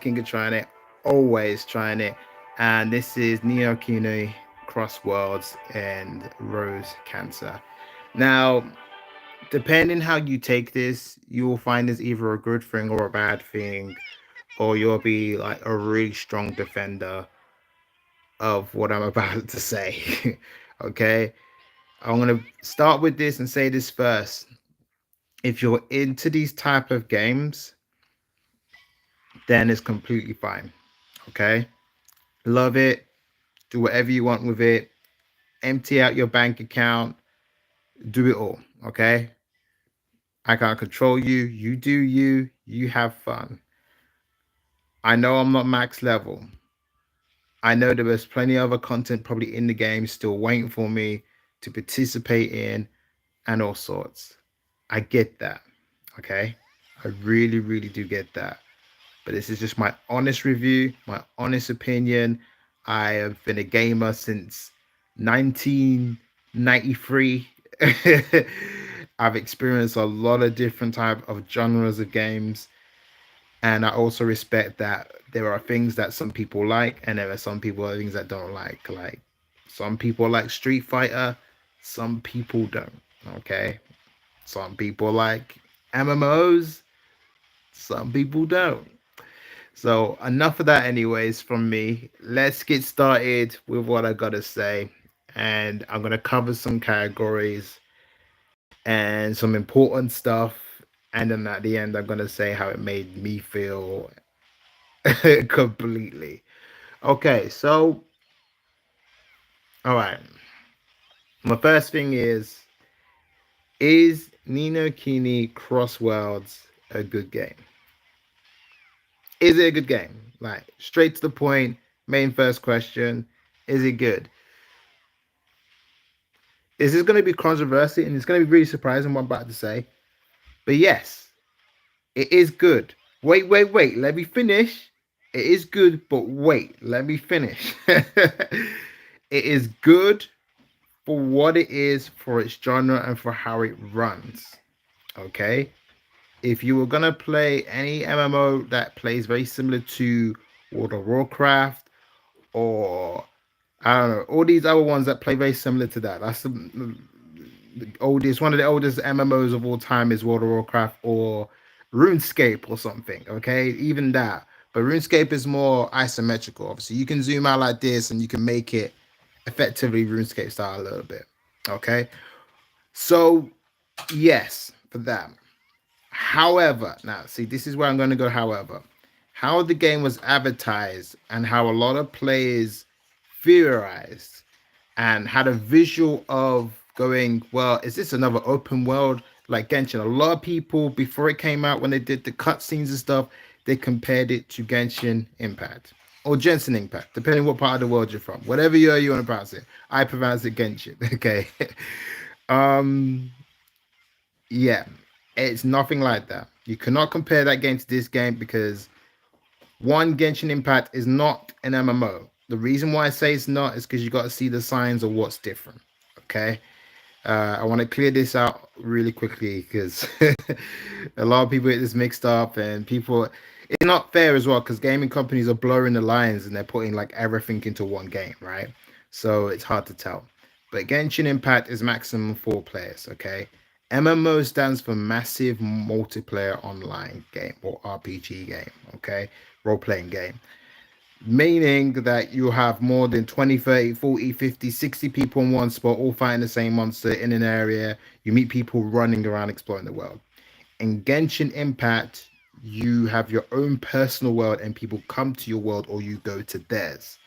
Kingoftryinit, always trying it. And this is Kuni Crossworlds and Rose Cancer. Now, depending how you take this, you will find this either a good thing or a bad thing, or you'll be like a really strong defender of what I'm about to say. Okay, I'm gonna start with this and say this first. If you're into these type of games, then it's completely fine. Okay, love it, do whatever you want with it, empty out your bank account, do it all. Okay, I can't control you. You do you. You have fun. I know I'm not max level. I know there was plenty of other content probably in the game still waiting for me to participate in and all sorts. I get that. Okay. I really, really do get that. But this is just my honest review, my honest opinion. I have been a gamer since 1993. I've experienced a lot of different type of genres of games, and I also respect that there are things that some people like, and there are some people things that don't like. Like some people like Street Fighter, some people don't. Okay, some people like MMOs, some people don't. So enough of that, anyways, from me. Let's get started with what I gotta say, and I'm gonna cover some categories and some important stuff, and then at the end, I'm gonna say how it made me feel completely. Okay, so all right. My first thing is Nino Kuni Crossworlds a good game? Is it a good game? Like straight to the point, main first question, is it good? This is going to be controversial and it's going to be really surprising what I'm about to say. But yes, it is good. Wait. Let me finish. It is good, but wait, let me finish. It is good for what it is, for its genre, and for how it runs. Okay? If you were going to play any MMO that plays very similar to World of Warcraft or I don't know, all these other ones that play very similar to that. That's the oldest, one of the oldest MMOs of all time is World of Warcraft or RuneScape or something. Okay, even that. But RuneScape is more isometrical. Obviously, you can zoom out like this and you can make it effectively RuneScape style a little bit. Okay, so yes, for that. However, now see, this is where I'm going to go. However, how the game was advertised and how a lot of players theorized and had a visual of going, well, is this another open world like Genshin? A lot of people, before it came out, when they did the cutscenes and stuff, they compared it to Genshin Impact or Genshin Impact, depending what part of the world you're from. Whatever you want to pronounce it. I pronounce it Genshin. Okay. um, yeah, it's nothing like that. You cannot compare that game to this game because one, Genshin Impact is not an MMO. The reason why I say it's not is because you got to see the signs of what's different. Okay. I want to clear this out really quickly because a lot of people get this mixed up and people, it's not fair as well because gaming companies are blurring the lines and they're putting like everything into one game, right? So it's hard to tell. But Genshin Impact is maximum 4 players, okay? MMO stands for Massive Multiplayer Online Game or RPG game, okay? Role playing game, meaning that you have more than 20, 30, 40, 50, 60 people in one spot all fighting the same monster in an area. You meet people running around exploring the world. In Genshin Impact, you have your own personal world and people come to your world or you go to theirs.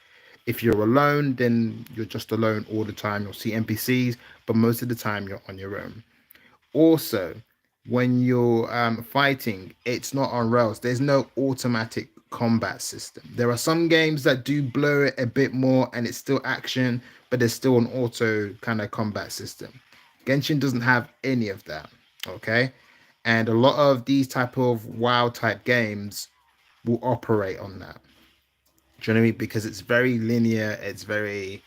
If you're alone, then you're just alone all the time. You'll see NPCs, but most of the time you're on your own. Also, when you're fighting, it's not on rails. There's no automatic combat system. There are some games that do blur it a bit more and it's still action, but there's still an auto kind of combat system. Genshin doesn't have any of that. Okay. And a lot of these type of WoW type games will operate on that. Do you know what I mean? Because it's very linear, it's very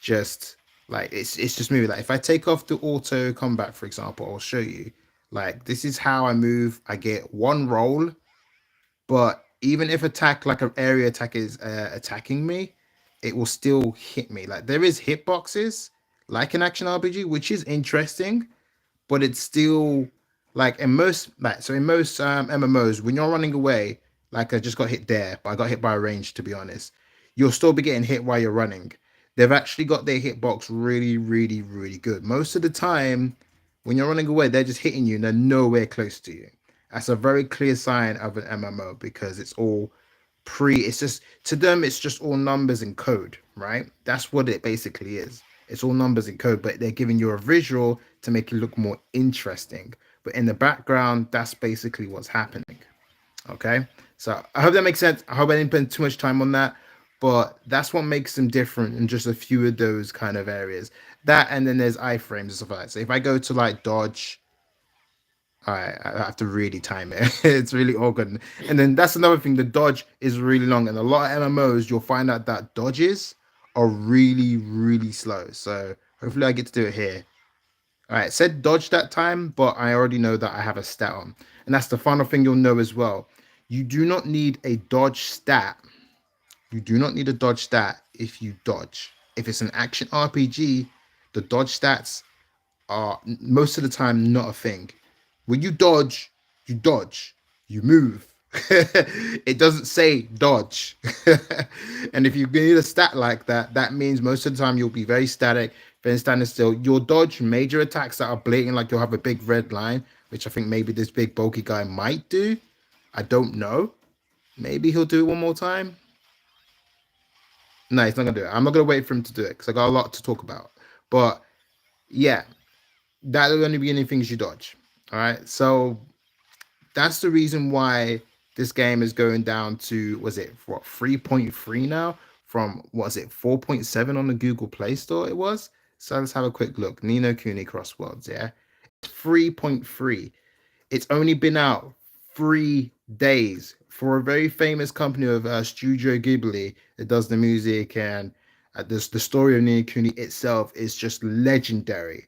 just like it's just moving. Like if I take off the auto combat, for example, I'll show you. Like this is how I move. I get one roll, but even if attack like an area attack is attacking me, it will still hit me. Like there is hitboxes like an action RPG, which is interesting, but it's still like in most MMOs when you're running away, like I just got hit there, but I got hit by a range to be honest. You'll still be getting hit while you're running. They've actually got their hitbox really, really, really good. Most of the time, when you're running away, they're just hitting you and they're nowhere close to you. That's a very clear sign of an MMO because it's all it's just to them it's just all numbers and code, right? That's what it basically is. It's all numbers and code, but they're giving you a visual to make it look more interesting. But in the background, that's basically what's happening. Okay. So I hope that makes sense. I hope I didn't spend too much time on that. But that's what makes them different in just a few of those kind of areas. That and then there's iframes and stuff like that. So if I go to like dodge, I have to really time it. It's really awkward. And then that's another thing. The dodge is really long. And a lot of MMOs, you'll find out that dodges are really, really slow. So hopefully I get to do it here. All right, it said dodge that time, but I already know that I have a stat on. And that's the final thing you'll know as well. You do not need a dodge stat. You do not need a dodge stat if you dodge. If it's an action RPG, the dodge stats are most of the time not a thing. When you dodge, you move. It doesn't say dodge. And if you need a stat like that, that means most of the time you'll be very static, very standing still. You'll dodge major attacks that are blatant, like you'll have a big red line, which I think maybe this big bulky guy might do. I don't know. Maybe he'll do it one more time. No, he's not gonna do it. I'm not gonna wait for him to do it because I got a lot to talk about. But yeah, that'll only be any things you dodge. All right. So that's the reason why this game is going down to was it what 3.3 now from was it 4.7 on the Google Play Store it was. So let's have a quick look. Nino Kuni Crossworlds, yeah. 3.3. It's only been out 3 days for a very famous company of Studio Ghibli that does the music and the story of Nino Kuni itself is just legendary.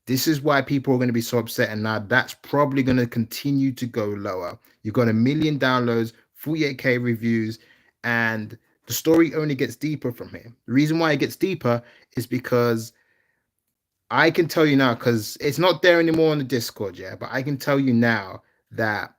This is why people are going to be so upset, and now that's probably going to continue to go lower. You've got 1 million downloads, 48K reviews, and the story only gets deeper from here. The reason why it gets deeper is because I can tell you now, because it's not there anymore on the Discord, yeah, but I can tell you now that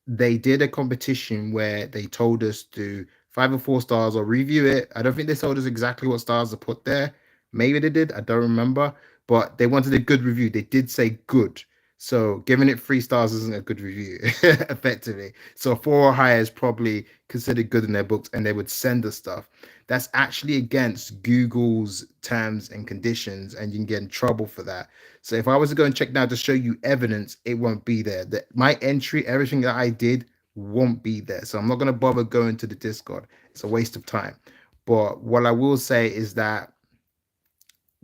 they did a competition where they told us to 5 or 4 stars or review it. I don't think they told us exactly what stars to put there. Maybe they did. I don't remember. But they wanted a good review. They did say good. So giving it 3 stars isn't a good review, effectively. So 4 or higher is probably considered good in their books, and they would send us stuff. That's actually against Google's terms and conditions, and you can get in trouble for that. So if I was to go and check now to show you evidence, it won't be there. My entry, everything that I did won't be there. So I'm not going to bother going to the Discord. It's a waste of time. But what I will say is that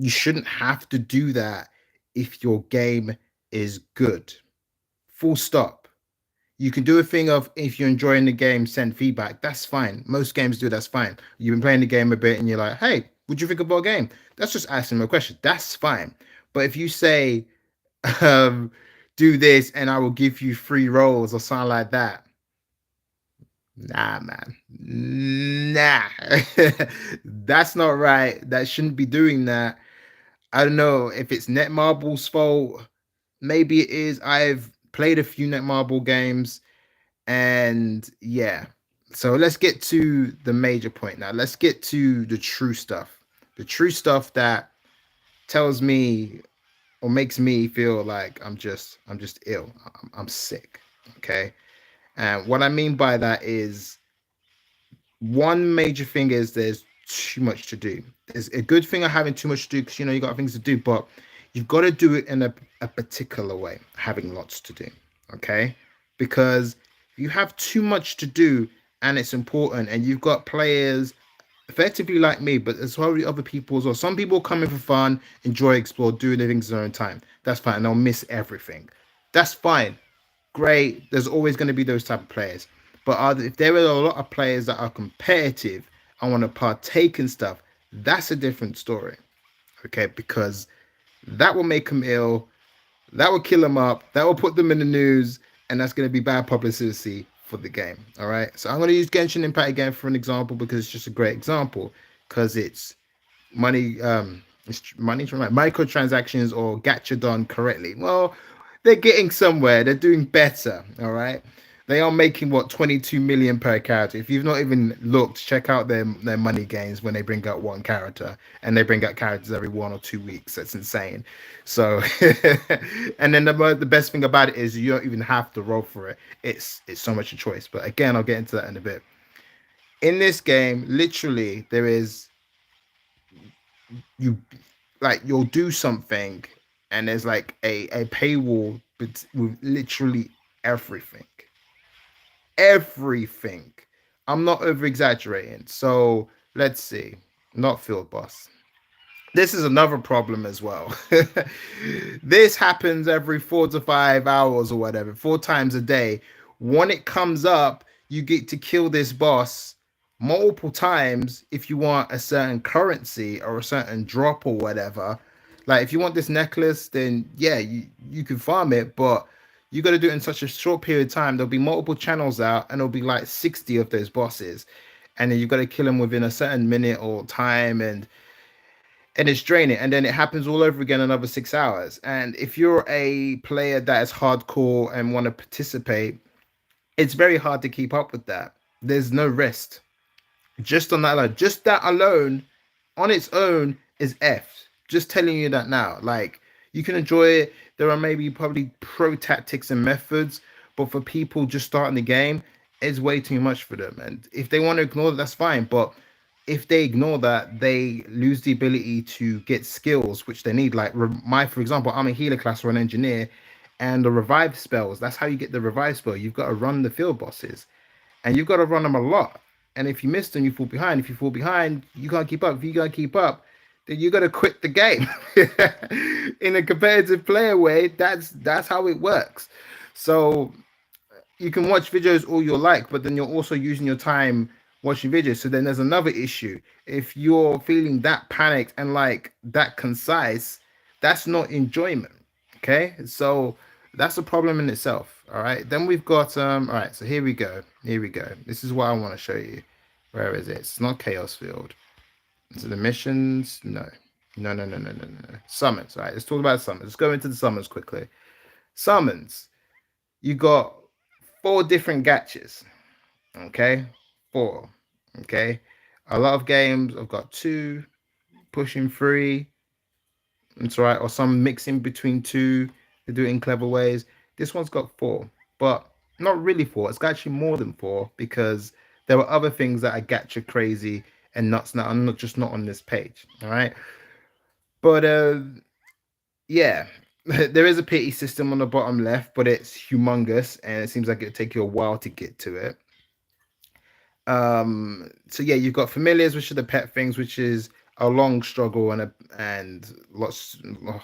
you shouldn't have to do that if your game is good. Full stop. You can do a thing of if you're enjoying the game, send feedback. That's fine. Most games do. That's fine. You've been playing the game a bit and you're like, hey, what'd you think of our game? That's just asking them a question. That's fine. But if you say, um, do this and I will give you 3 rolls or something like that, nah, man. Nah. That's not right. That shouldn't be doing that. I don't know if it's Netmarble's fault. Maybe it is. I've played a few Netmarble games, and yeah. So let's get to the major point now. Let's get to the true stuff. The true stuff that tells me or makes me feel like I'm just ill. I'm sick. Okay. And what I mean by that is one major thing is there's too much to do. There's a good thing of having too much to do because you got things to do, but you've got to do it in a particular way, having lots to do. Okay. Because you have too much to do and it's important, and you've got players effectively like me, but there's probably other people as well. Some people come in for fun, enjoy, explore, do their things in their own time. That's fine. And they'll miss everything. That's fine. Great. There's always going to be those type of players. But if there are a lot of players that are competitive and want to partake in stuff, that's a different story. Okay, because that will make them ill. That will kill them up. That will put them in the news, and that's going to be bad publicity for the game. All right. So I'm going to use Genshin Impact again for an example because it's just a great example because it's money from like microtransactions or gacha done correctly. Well, they're getting somewhere. They're doing better. All right. They are making what 22 million per character. If you've not even looked, check out their money gains when they bring out one character, and they bring out characters every 1 or 2 weeks. That's insane. So, and then the best thing about it is you don't even have to roll for it. It's so much a choice. But again, I'll get into that in a bit. In this game, literally, there is you like you'll do something, and there's like a paywall with literally everything, everything. I'm not over exaggerating. So let's see. Not field boss. This is another problem as well. This happens every 4 to 5 hours or whatever, 4 times a day. When it comes up, you get to kill this boss multiple times if you want a certain currency or a certain drop or whatever. Like if you want this necklace, then yeah, you can farm it, but you got to do it in such a short period of time. There'll be multiple channels out, and there'll be like 60 of those bosses, and then you've got to kill them within a certain minute or time, and it's draining, and then it happens all over again another 6 hours. And if you're a player that is hardcore and want to participate, it's very hard to keep up with that. There's no rest. Just on that alone, just that alone on its own is F. Just telling you that now. Like, you can enjoy it. There are maybe probably pro tactics and methods, but for people just starting the game, it's way too much for them. And if they want to ignore it, that's fine. But if they ignore that, they lose the ability to get skills which they need. Like for example, I'm a healer class or an engineer, and the revive spells. That's how you get the revive spell. You've got to run the field bosses, and you've got to run them a lot. And if you miss them, you fall behind. If you fall behind, you can't keep up. If you can't keep up, then you got to quit the game. In a competitive player way, that's how it works. So you can watch videos all you like, but then you're also using your time watching videos. So then there's another issue. If you're feeling that panicked and like that concise, that's not enjoyment. Okay, so that's a problem in itself. All right, then we've got all right, so here we go. Here we go. This is what I want to show you. Where is it? It's not chaos field. So the missions, no. No. Summons. All right, let's talk about summons. Let's go into the summons quickly. Summons. You got 4 different gachas. Okay, 4. Okay, a lot of games I've got 2, pushing 3. That's right, or some mixing between 2. They do it in clever ways. This one's got 4, but not really 4. It's actually more than 4 because there are other things that are gacha crazy and nuts that are not on this page. All right, but yeah. There is a pity system on the bottom left, but it's humongous and it seems like it'll take you a while to get to it. So yeah, you've got familiars, which are the pet things, which is a long struggle and lots. Oh,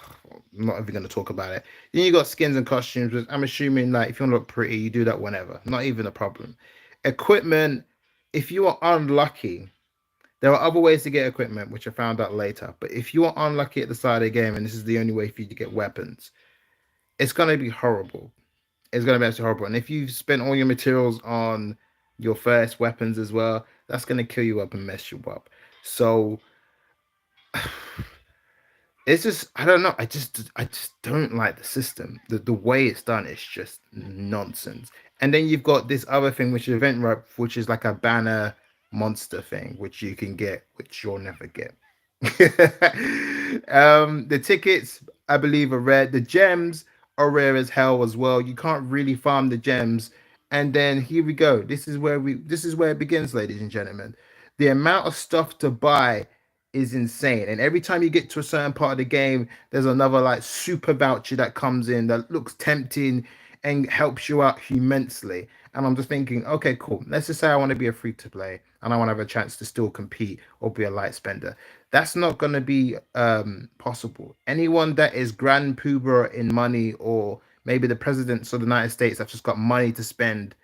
I'm not even going to talk about it. Then you got skins and costumes, which I'm assuming like if you want to look pretty, you do that whenever. Not even a problem. Equipment, if you are unlucky, there are other ways to get equipment, which I found out later. But if you are unlucky at the start of the game, and this is the only way for you to get weapons, it's going to be horrible. It's going to be absolutely horrible. And if you've spent all your materials on your first weapons as well, that's going to kill you up and mess you up. So it's just, I don't know. I just don't like the system. The way it's done is just nonsense. And then you've got this other thing, which is event rep, which is like a banner monster thing, which you can get, which you'll never get. The tickets, I believe, are rare. The gems are rare as hell as well. You can't really farm the gems. And then here we go. This is where it begins, ladies and gentlemen. The amount of stuff to buy is insane. And every time you get to a certain part of the game, there's another like super voucher that comes in that looks tempting and helps you out immensely. And I'm just thinking, okay, cool. Let's just say I want to be a free to play and I want to have a chance to still compete or be a light spender. That's not going to be possible. Anyone that is grand poober in money, or maybe the presidents of the United States have just got money to spend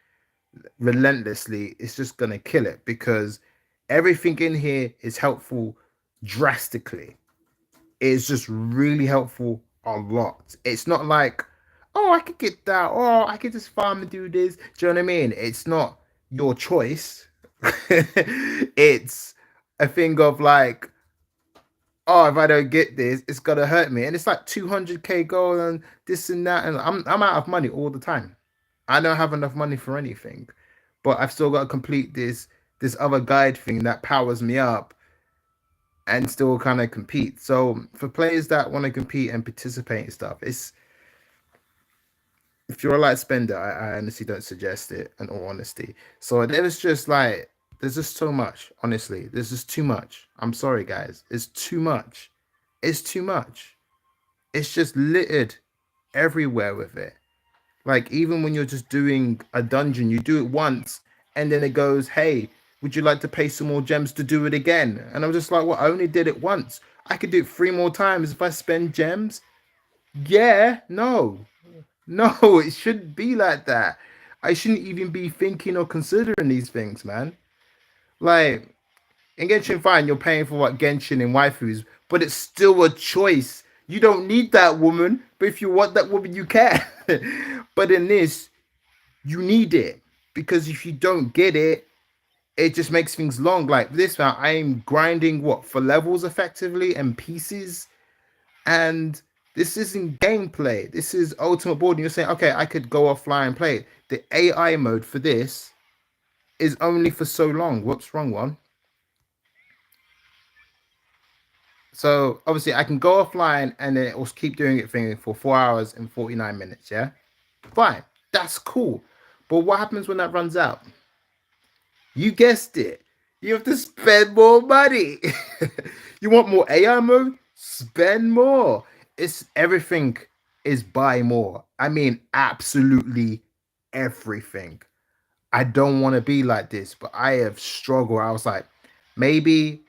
relentlessly, is just going to kill it because everything in here is helpful drastically. It's just really helpful a lot. It's not like oh, I could get that. Oh, I could just farm and do this. Do you know what I mean? It's not your choice. It's a thing of like, oh, if I don't get this, it's gonna hurt me. And it's like 200k gold and this and that, and I'm out of money all the time. I don't have enough money for anything, but I've still got to complete this other guide thing that powers me up and still kind of compete. So for players that want to compete and participate and stuff, it's if you're a light spender, I honestly don't suggest it. In all honesty, so there's just like there's just so much. Honestly, there's just too much. I'm sorry, guys. It's too much. It's too much. It's just littered everywhere with it. Like even when you're just doing a dungeon, you do it once, and then it goes, "Hey, would you like to pay some more gems to do it again?" And I'm just like, "Well, I only did it once. I could do it three more times if I spend gems." Yeah, no, no, it shouldn't be like that. I shouldn't even be thinking or considering these things, man. Like in Genshin, fine, you're paying for what Genshin and waifus, but it's still a choice. You don't need that woman, but if you want that woman, you can. But in this, you need it because if you don't get it, it just makes things long. Like this now, I'm grinding what for levels effectively and pieces, and this isn't gameplay. This is ultimate board. And you're saying, okay, I could go offline and play it. The AI mode for this is only for so long. What's wrong, one? So obviously, I can go offline and then it will keep doing it thing for 4 hours and 49 minutes. Yeah, fine, that's cool. But what happens when that runs out? You guessed it. You have to spend more money. You want more AI mode? Spend more. It's everything is buy more. I mean, absolutely everything. I don't want to be like this, but I have struggled. I was like, maybe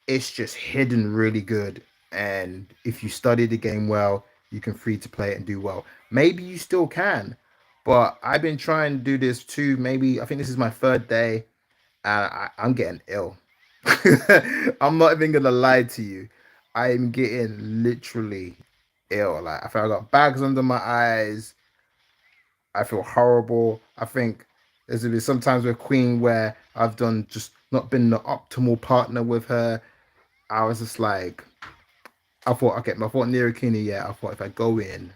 it's just hidden really good. And if you study the game well, you can free to play it and do well. Maybe you still can. But I've been trying to do this too. Maybe I think this is my third day and I'm getting ill. I'm not even gonna lie to you. I'm getting literally ill. Like I feel I got bags under my eyes. I feel horrible. I think there's been sometimes with Queen where I've done just not been the optimal partner with her. I was just like, I thought, okay, I thought near Kuni, yeah. I thought if I go in,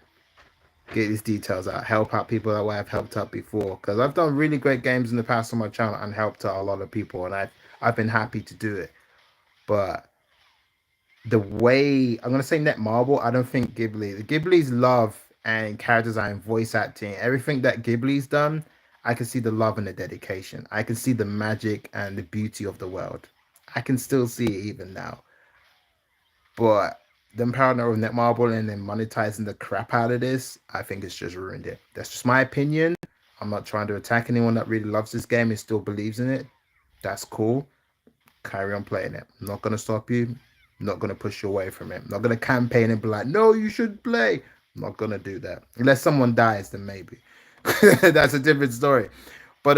get these details out, help out people that way I've helped out before, because I've done really great games in the past on my channel and helped out a lot of people, and I've been happy to do it. But the way I'm gonna say Netmarble, I don't think Ghibli's love and character design, voice acting, everything that Ghibli's done, I can see the love and the dedication. I can see the magic and the beauty of the world. I can still see it even now. But them partner with Netmarble and then monetizing the crap out of this, I think it's just ruined it. That's just my opinion. I'm not trying to attack anyone that really loves this game and still believes in it. That's cool. Carry on playing it. I'm not gonna stop you. I'm not gonna push you away from it. I'm not gonna campaign and be like, no, you should play. I'm not gonna do that. Unless someone dies, then maybe. That's a different story. But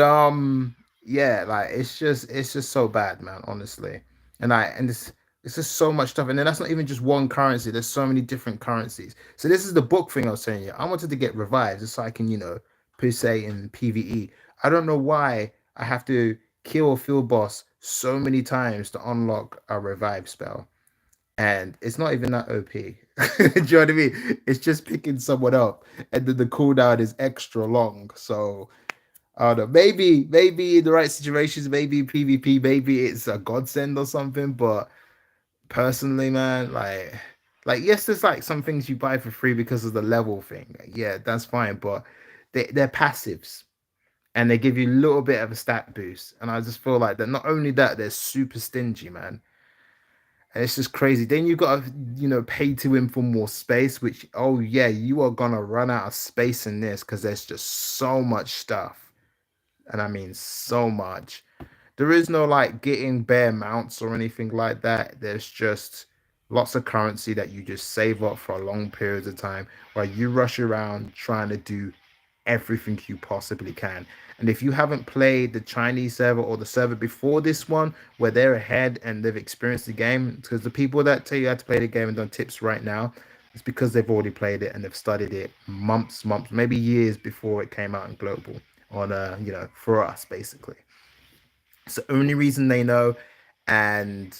yeah, like it's just so bad, man, honestly. And it's just so much stuff. And then that's not even just one currency. There's so many different currencies. So this is the book thing I was saying. Yeah, I wanted to get revived just so I can, per se in PvE. I don't know why I have to kill a field boss so many times to unlock a revive spell. And it's not even that OP. Do you know what I mean? It's just picking someone up, and then the cooldown is extra long. So I don't know. Maybe in the right situations, maybe PvP, maybe it's a godsend or something. But personally, man, like yes, there's like some things you buy for free because of the level thing. Yeah, that's fine, but they're passives and they give you a little bit of a stat boost. And I just feel like that not only that, they're super stingy, man. And it's just crazy. Then you got to, pay to win for more space, which, oh, yeah, you are going to run out of space in this because there's just so much stuff. And I mean, so much. There is no like getting bare mounts or anything like that. There's just lots of currency that you just save up for a long periods of time while you rush around trying to do everything you possibly can. And if you haven't played the Chinese server or the server before this one, where they're ahead and they've experienced the game, because the people that tell you how to play the game and done tips right now, It's because they've already played it and they've studied it months, maybe years before it came out in global on for us basically. It's the only reason they know, and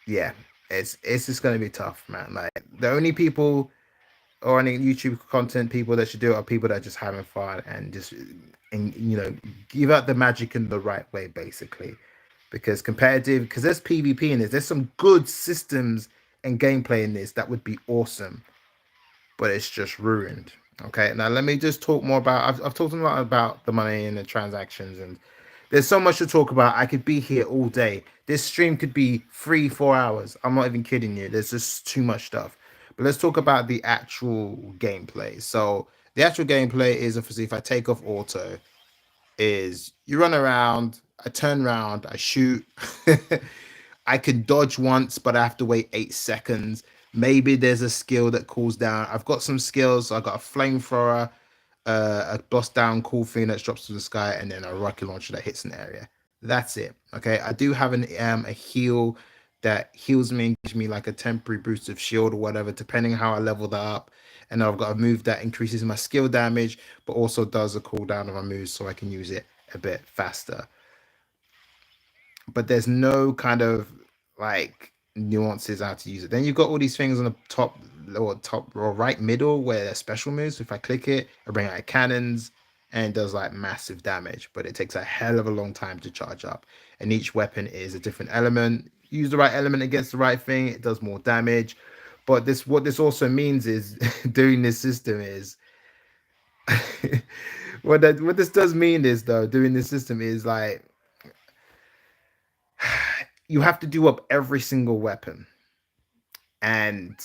yeah, it's just gonna be tough, man. Like the only people or any YouTube content people that should do it are people that are just having fun and just and give out the magic in the right way, basically. Because competitive, because there's PvP in this, there's some good systems and gameplay in this that would be awesome, but it's just ruined. Okay, now let me just talk more about. I've talked a lot about the money and the transactions, and there's so much to talk about. I could be here all day. This stream could be 3 4 hours. I'm not even kidding you. There's just too much stuff. But let's talk about the actual gameplay. So the actual gameplay is obviously if I take off auto, is you run around, I turn around, I shoot. I can dodge once, but I have to wait 8 seconds. Maybe there's a skill that cools down. I've got some skills. So I got a flamethrower, a boss down cool thing that drops to the sky, and then a rocket launcher that hits an area. That's it. Okay. I do have a heal that heals me and gives me like a temporary boost of shield or whatever, depending how I level that up. And I've got a move that increases my skill damage, but also does a cooldown of my moves so I can use it a bit faster. But there's no kind of like nuances how to use it. Then you've got all these things on the top or right middle where they're special moves. If I click it, I bring out cannons and it does like massive damage, but it takes a hell of a long time to charge up. And each weapon is a different element. Use the right element against the right thing, it does more damage. But this what this also means is doing this system is what this does mean is though doing this system is like you have to do up every single weapon, and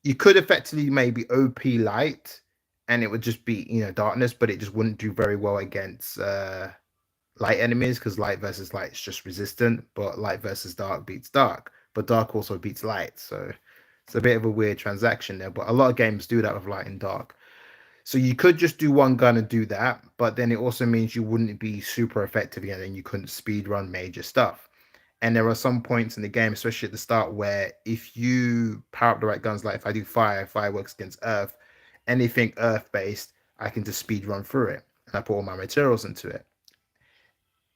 you could effectively maybe OP light, and it would just be darkness, but it just wouldn't do very well against light enemies because light versus light is just resistant, but light versus dark beats dark, but dark also beats light. So it's a bit of a weird transaction there, but a lot of games do that with light and dark. So you could just do one gun and do that, but then it also means you wouldn't be super effective again and you couldn't speed run major stuff. And there are some points in the game, especially at the start, where if you power up the right guns, like if I do fire works against earth, anything earth based, I can just speed run through it. And I put all my materials into it.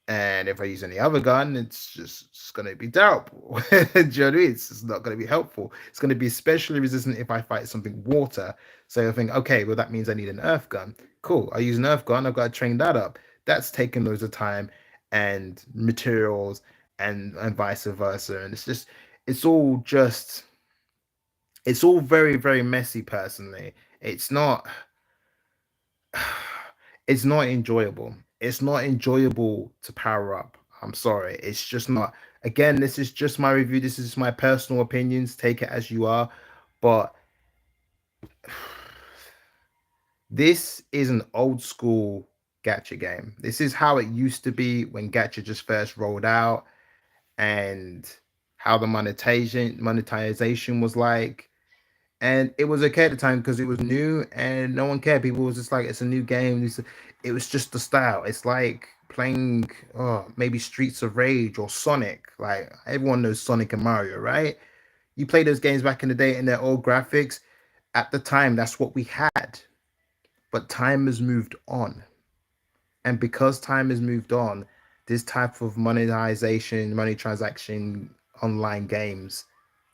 And if I use any other gun, it's going to be terrible. Do you know what I mean? It's not going to be helpful. It's going to be especially resistant if I fight something water. So I think, okay, well, that means I need an earth gun. Cool. I use an earth gun. I've got to train that up. That's taken loads of time and materials and vice versa. And it's all just, it's all very, very messy personally. It's not, it's not enjoyable. It's not enjoyable to power up. I'm sorry. It's just not. Again, this is just my review. This is my personal opinions. Take it as you are. But this is an old school gacha game. This is how it used to be when gacha just first rolled out, and how the monetization was like. And it was okay at the time because it was new and no one cared. People was just like, it's a new game. It was just the style. It's like playing maybe Streets of Rage or Sonic. Like everyone knows Sonic and Mario, right? You play those games back in the day and their old graphics. At the time, that's what we had. But time has moved on. And because time has moved on, this type of monetization, money transaction, online games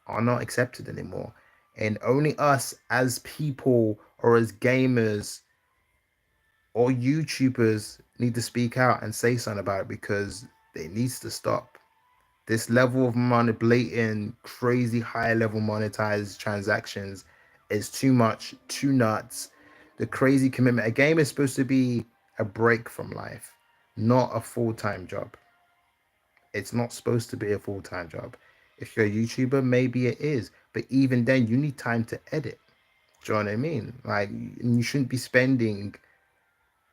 are not accepted anymore. And only us as people or as gamers or YouTubers need to speak out and say something about it because it needs to stop. This level of blatant, crazy high level monetized transactions is too much, too nuts. The crazy commitment. A game is supposed to be a break from life, not a full-time job. It's not supposed to be a full-time job. If you're a YouTuber, maybe it is. But even then, you need time to edit. Do you know what I mean? Like, you shouldn't be spending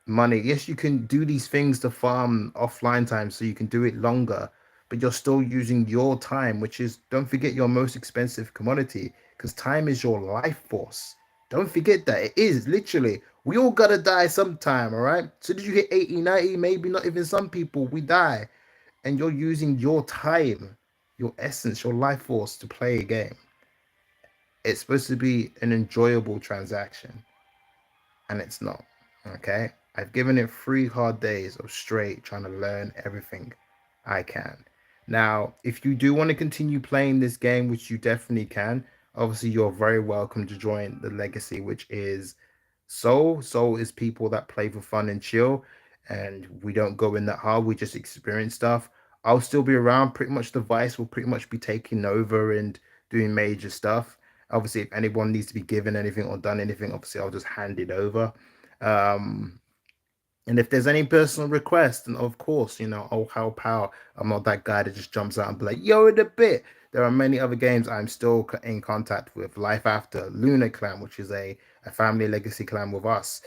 money. Yes, you can do these things to farm offline time so you can do it longer, but you're still using your time, which is, don't forget, your most expensive commodity, because time is your life force. Don't forget that. It is literally, we all gotta die sometime, all right? So did you hit 80, 90? Maybe not even some people, we die. And you're using your time, your essence, your life force to play a game. It's supposed to be an enjoyable transaction, and it's not. Okay, I've given it 3 hard days of straight trying to learn everything I can. Now, if you do want to continue playing this game, which you definitely can, obviously you're very welcome to join the legacy, which is Soul. Soul is people that play for fun and chill, and we don't go in that hard. We just experience stuff. I'll still be around. Pretty much the Vice will pretty much be taking over and doing major stuff. Obviously, if anyone needs to be given anything or done anything, obviously I'll just hand it over. Um, and if there's any personal request, then of course, I'll help out. I'm not that guy that just jumps out and be like, yo, in a bit. There are many other games I'm still in contact with. Life After, Luna Clan, which is a family legacy clan with us.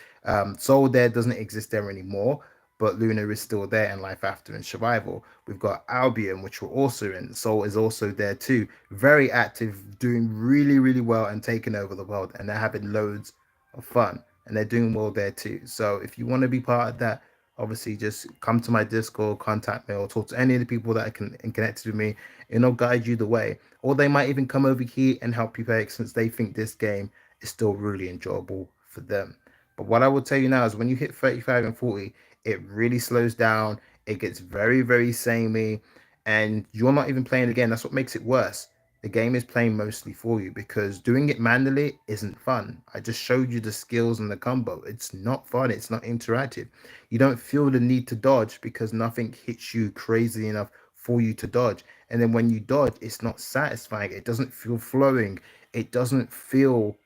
Soul there doesn't exist there anymore, but Luna is still there in Life After and Survival. We've got Albion, which we're also in. Soul is also there too. Very active, doing really, really well and taking over the world. And they're having loads of fun and they're doing well there too. So if you want to be part of that, obviously just come to my Discord, contact me, or talk to any of the people that can connect with me, and I'll guide you the way. Or they might even come over here and help you play since they think this game is still really enjoyable for them. But what I will tell you now is when you hit 35 and 40, it really slows down. It gets very, very samey, and you're not even playing the game. That's what makes it worse. The game is playing mostly for you because doing it manually isn't fun. I just showed you the skills and the combo. It's not fun. It's not interactive. You don't feel the need to dodge because nothing hits you crazy enough for you to dodge. And then when you dodge, it's not satisfying. It doesn't feel flowing. It doesn't feel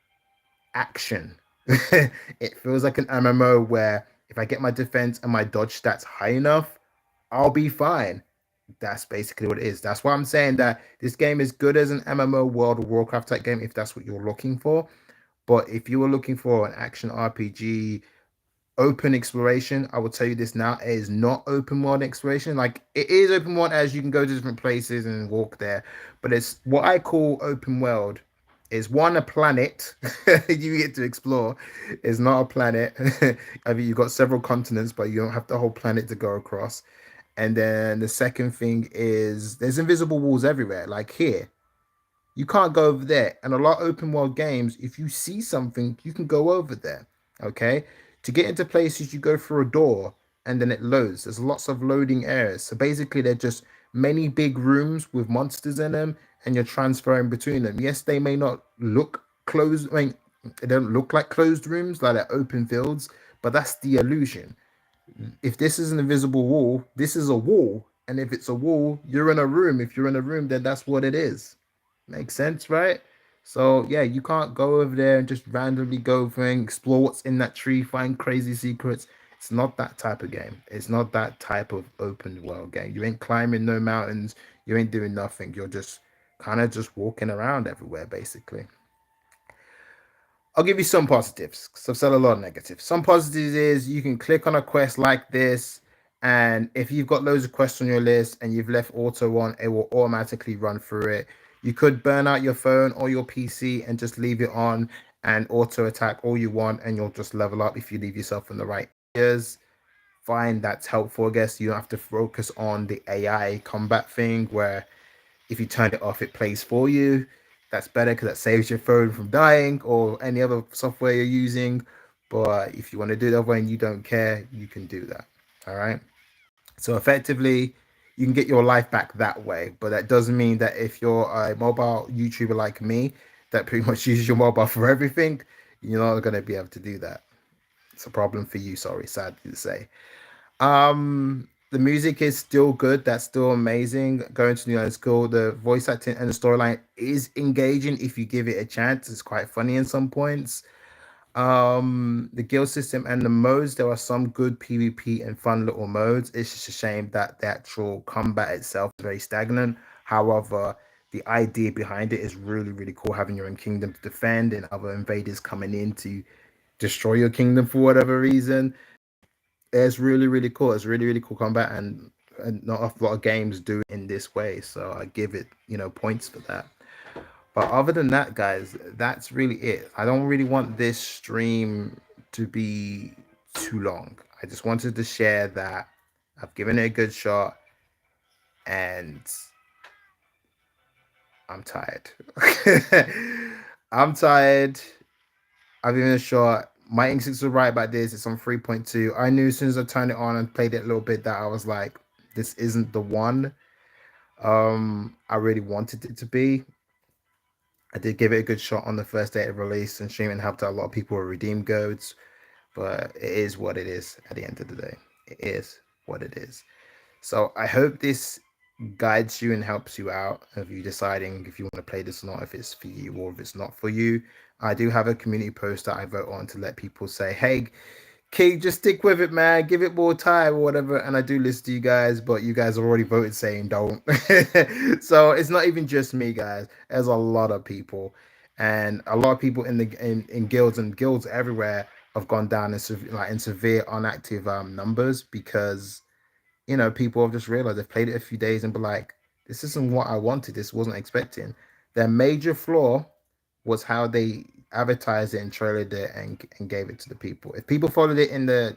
action. It feels like an MMO where if I get my defense and my dodge stats high enough, I'll be fine. That's basically what it is. That's why I'm saying that this game is good as an MMO World of Warcraft type game if that's what you're looking for. But if you were looking for an action RPG open exploration, I will tell you this now, it is not open world exploration. Like it is open world as you can go to different places and walk there, but it's what I call open world is one a planet you get to explore. It's not a planet. I mean, you've got several continents, but you don't have the whole planet to go across. And then the second thing is there's invisible walls everywhere. Like here, you can't go over there. And a lot of open world games, if you see something, you can go over there. Okay. To get into places, you go through a door and then it loads. There's lots of loading areas. So basically, they're just many big rooms with monsters in them and you're transferring between them. Yes, they may not look closed. I mean, they don't look like closed rooms, like they're open fields, but that's the illusion. If this is an invisible wall, this is a wall. And if it's a wall, you're in a room. If you're in a room, then that's what it is. Makes sense, right? So yeah, you can't go over there and just randomly go thing, explore what's in that tree, find crazy secrets. It's not that type of game. It's not that type of open world game. You ain't climbing no mountains. You ain't doing nothing. You're just kind of just walking around everywhere, basically. I'll give you some positives because I've said a lot of negatives. Some positives is you can click on a quest like this, and if you've got loads of quests on your list and you've left auto on, it will automatically run through it. You could burn out your phone or your PC and just leave it on and auto attack all you want, and you'll just level up if you leave yourself in the right areas. Fine, that's helpful. I guess you don't have to focus on the AI combat thing where if you turn it off, it plays for you. That's better because that saves your phone from dying or any other software you're using. But if you want to do that way and you don't care, you can do that. All right. So effectively, you can get your life back that way. But that doesn't mean that if you're a mobile YouTuber like me, that pretty much uses your mobile for everything, you're not going to be able to do that. It's a problem for you. Sorry, sad to say. The music is still good. That's still amazing. Going to New York School, the voice acting and the storyline is engaging if you give it a chance. It's quite funny in some points. The guild system and the modes, there are some good PvP and fun little modes. It's just a shame that the actual combat itself is very stagnant. However, the idea behind it is really, really cool. Having your own kingdom to defend and other invaders coming in to destroy your kingdom for whatever reason. It's really, really cool. It's really, really cool combat, and not a lot of games do it in this way. So I give it, points for that. But other than that, guys, that's really it. I don't really want this stream to be too long. I just wanted to share that I've given it a good shot and I'm tired. I'm tired. I've even shot. My instincts were right about this. It's on 3.2. I knew as soon as I turned it on and played it a little bit that I was like, this isn't the one. I really wanted it to be. I did give it a good shot on the first day of release, and streaming helped out a lot of people with redeem codes. But it is what it is at the end of the day. It is what it is. So I hope this guides you and helps you out of you deciding if you want to play this or not, if it's for you or if it's not for you. I do have a community post that I vote on to let people say, hey, King, just stick with it, man. Give it more time or whatever. And I do listen to you guys, but you guys already voted saying don't. So it's not even just me, guys. There's a lot of people, and a lot of people in the in guilds and guilds everywhere have gone down in severe inactive numbers because people have just realized they've played it a few days and be like, this isn't what I wanted. This wasn't expecting. Their major flaw was how they advertised it and trailered it and gave it to the people. If people followed it in the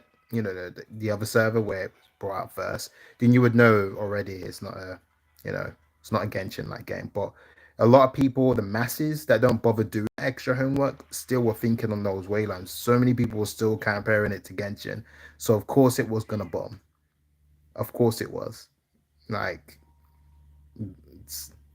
other server where it was brought out first, then you would know already it's not it's not a Genshin like game. But a lot of people, the masses that don't bother doing extra homework, still were thinking on those waylines. So many people were still comparing it to Genshin. So of course it was gonna bomb. Of course it was. Like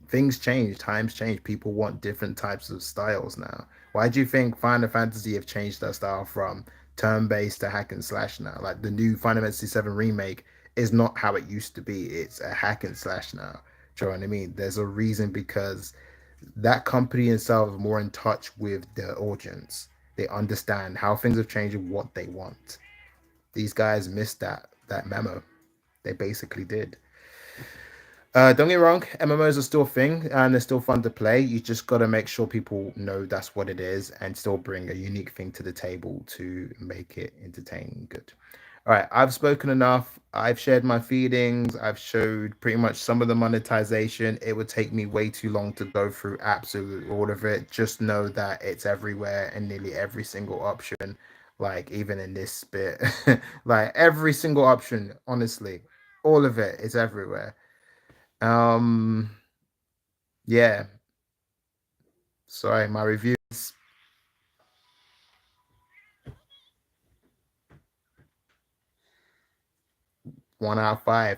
things change, times change. People want different types of styles now. Why do you think Final Fantasy have changed their style from turn-based to hack and slash now? Like the new Final Fantasy 7 remake is not how it used to be. It's a hack and slash now. Do you know what I mean? There's a reason because that company itself is more in touch with the audience. They understand how things have changed and what they want. These guys missed that memo. They basically did. Don't get me wrong, MMOs are still a thing and they're still fun to play. You just got to make sure people know that's what it is and still bring a unique thing to the table to make it entertaining. Good. All right, I've spoken enough. I've shared my feelings. I've showed pretty much some of the monetization. It would take me way too long to go through absolutely all of it. Just know that it's everywhere and nearly every single option, like even in this bit, like every single option, honestly, all of it is everywhere. Um, yeah. Sorry, my review is 1 out of 5.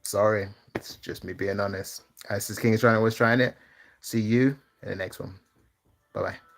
Sorry, it's just me being honest. This is King is trying it. See you in the next one. Bye bye.